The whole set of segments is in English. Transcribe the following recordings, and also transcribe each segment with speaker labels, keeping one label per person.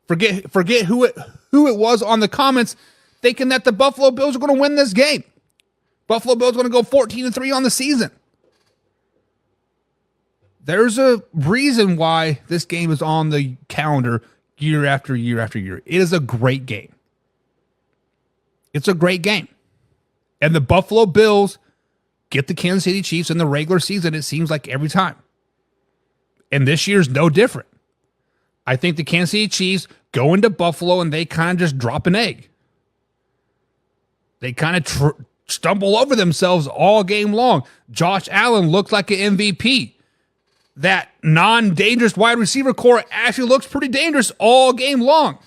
Speaker 1: Forget who it was on the comments thinking that the Buffalo Bills are going to win this game. Buffalo Bills are going to go 14-3 on the season. There's a reason why this game is on the calendar year after year after year. It is a great game. It's a great game. And the Buffalo Bills get the Kansas City Chiefs in the regular season, it seems like every time. And this year's no different. I think the Kansas City Chiefs go into Buffalo and they kind of just drop an egg. They kind of stumble over themselves all game long. Josh Allen looked like an MVP. That non-dangerous wide receiver core actually looks pretty dangerous all game long.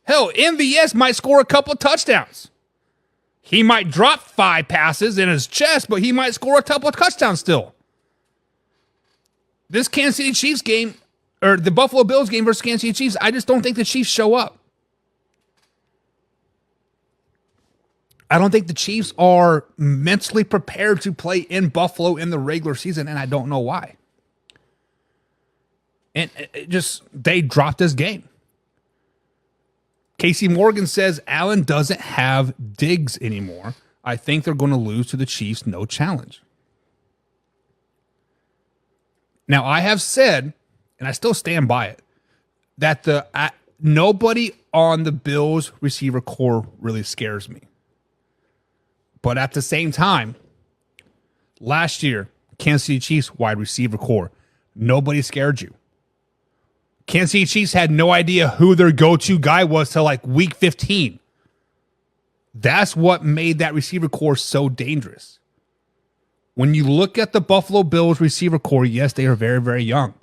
Speaker 1: Hell, MVS might score a couple of touchdowns. He might drop 5 passes in his chest, but he might score a couple of touchdowns still. This Kansas City Chiefs game, or the Buffalo Bills game versus Kansas City Chiefs, I just don't think the Chiefs show up. I don't think the Chiefs are mentally prepared to play in Buffalo in the regular season, and I don't know why. And they dropped this game. Casey Morgan says Allen doesn't have Diggs anymore. I think they're going to lose to the Chiefs, no challenge. Now, I have said, and I still stand by it, that nobody on the Bills receiver core really scares me. But at the same time, last year, Kansas City Chiefs wide receiver core, nobody scared you. Kansas City Chiefs had no idea who their go-to guy was till like week 15. That's what made that receiver core so dangerous. When you look at the Buffalo Bills receiver core, yes, they are very, very young.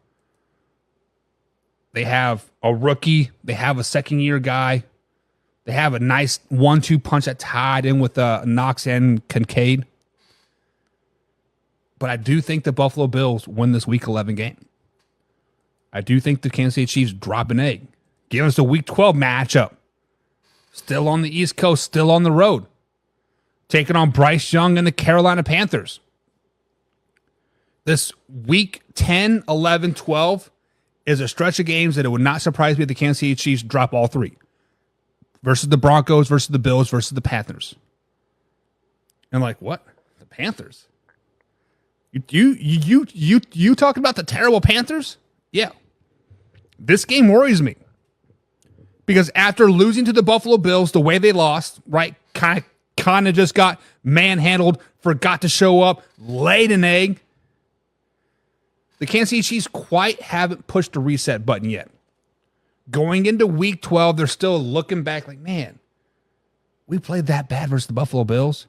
Speaker 1: They have a rookie. They have a second-year guy. They have a nice 1-2 punch that tied in with Knox and Kincaid. But I do think the Buffalo Bills win this Week 11 game. I do think the Kansas City Chiefs drop an egg. Give us a Week 12 matchup. Still on the East Coast, still on the road. Taking on Bryce Young and the Carolina Panthers. This Week 10, 11, 12 is a stretch of games that it would not surprise me if the Kansas City Chiefs drop all 3. Versus the Broncos, versus the Bills, versus the Panthers. And like, what? The Panthers? You talking about the terrible Panthers? Yeah. This game worries me. Because after losing to the Buffalo Bills the way they lost, right, kind of just got manhandled, forgot to show up, laid an egg. The Kansas City Chiefs quite haven't pushed the reset button yet. Going into Week 12, they're still looking back like, man, we played that bad versus the Buffalo Bills.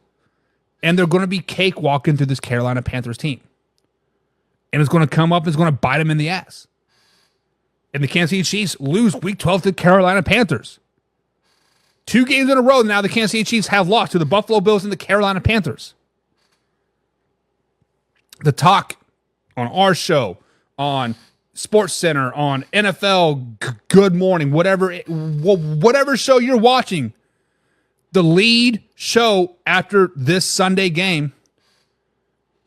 Speaker 1: And they're going to be cakewalking through this Carolina Panthers team. And it's going to come up, it's going to bite them in the ass. And the Kansas City Chiefs lose Week 12 to the Carolina Panthers. 2 games in a row now the Kansas City Chiefs have lost to the Buffalo Bills and the Carolina Panthers. The talk on our show, on Sports Center, on NFL Good Morning, whatever show you're watching, the lead show after this Sunday game,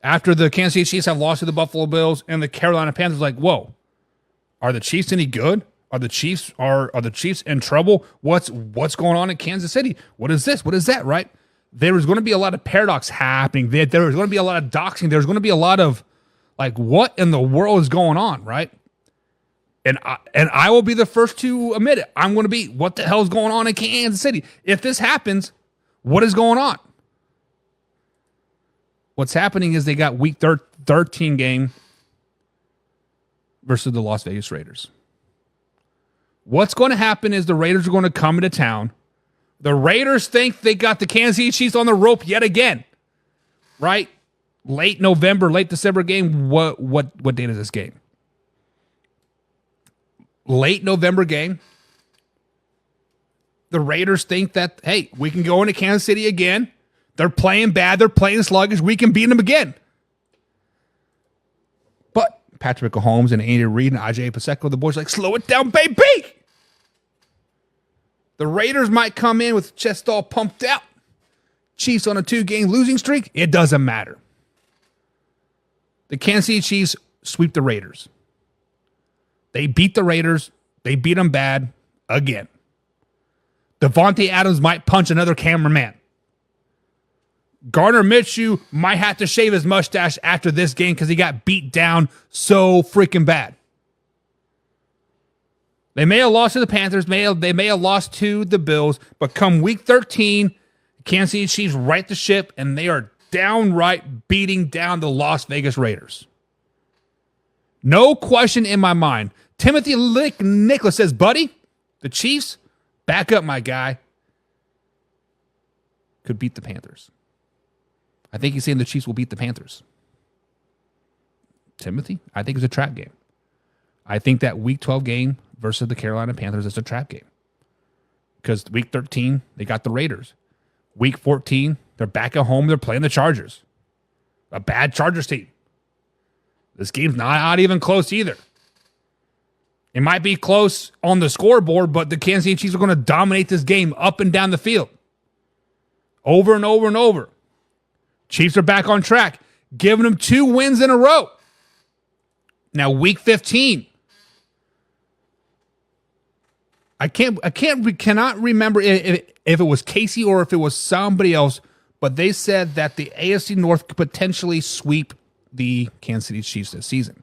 Speaker 1: after the Kansas City Chiefs have lost to the Buffalo Bills and the Carolina Panthers, like, whoa, are the Chiefs any good? Are the Chiefs in trouble? What's going on in Kansas City? What is this? What is that? Right? There is going to be a lot of paradox happening. There is going to be a lot of doxing. There's going to be a lot of like, what in the world is going on? Right? And I will be the first to admit it. I'm going to be, what the hell is going on in Kansas City? If this happens, what is going on? What's happening is they got Week 13 game versus the Las Vegas Raiders. What's going to happen is the Raiders are going to come into town. The Raiders think they got the Kansas City Chiefs on the rope yet again. Right? Late November, late December game. What date is this game? Late November game. The Raiders think that, hey, we can go into Kansas City again. They're playing bad. They're playing sluggish. We can beat them again. But Patrick Mahomes and Andy Reid and Ajay Paseko, the boys are like, slow it down, baby. The Raiders might come in with chest all pumped out. Chiefs on a 2-game losing streak. It doesn't matter. The Kansas City Chiefs sweep the Raiders. They beat the Raiders. They beat them bad. again. Devontae Adams might punch another cameraman. Gardner Minshew might have to shave his mustache after this game because he got beat down so freaking bad. They may have lost to the Panthers. They may have lost to the Bills. But come week 13, Kansas City Chiefs right the ship, and they are downright beating down the Las Vegas Raiders. No question in my mind. Timothy Nicholas says, buddy, the Chiefs, back up, my guy, could beat the Panthers. I think he's saying the Chiefs will beat the Panthers. Timothy, I think it's a trap game. I think that week 12 game versus the Carolina Panthers is a trap game. Because week 13, they got the Raiders. Week 14, they're back at home. They're playing the Chargers. A bad Chargers team. This game's not even close either. It might be close on the scoreboard, but the Kansas City Chiefs are going to dominate this game up and down the field. Over and over and over. Chiefs are back on track, giving them 2 wins in a row. Now, week 15. I cannot remember if it was Casey or if it was somebody else, but they said that the AFC North could potentially sweep the Kansas City Chiefs this season.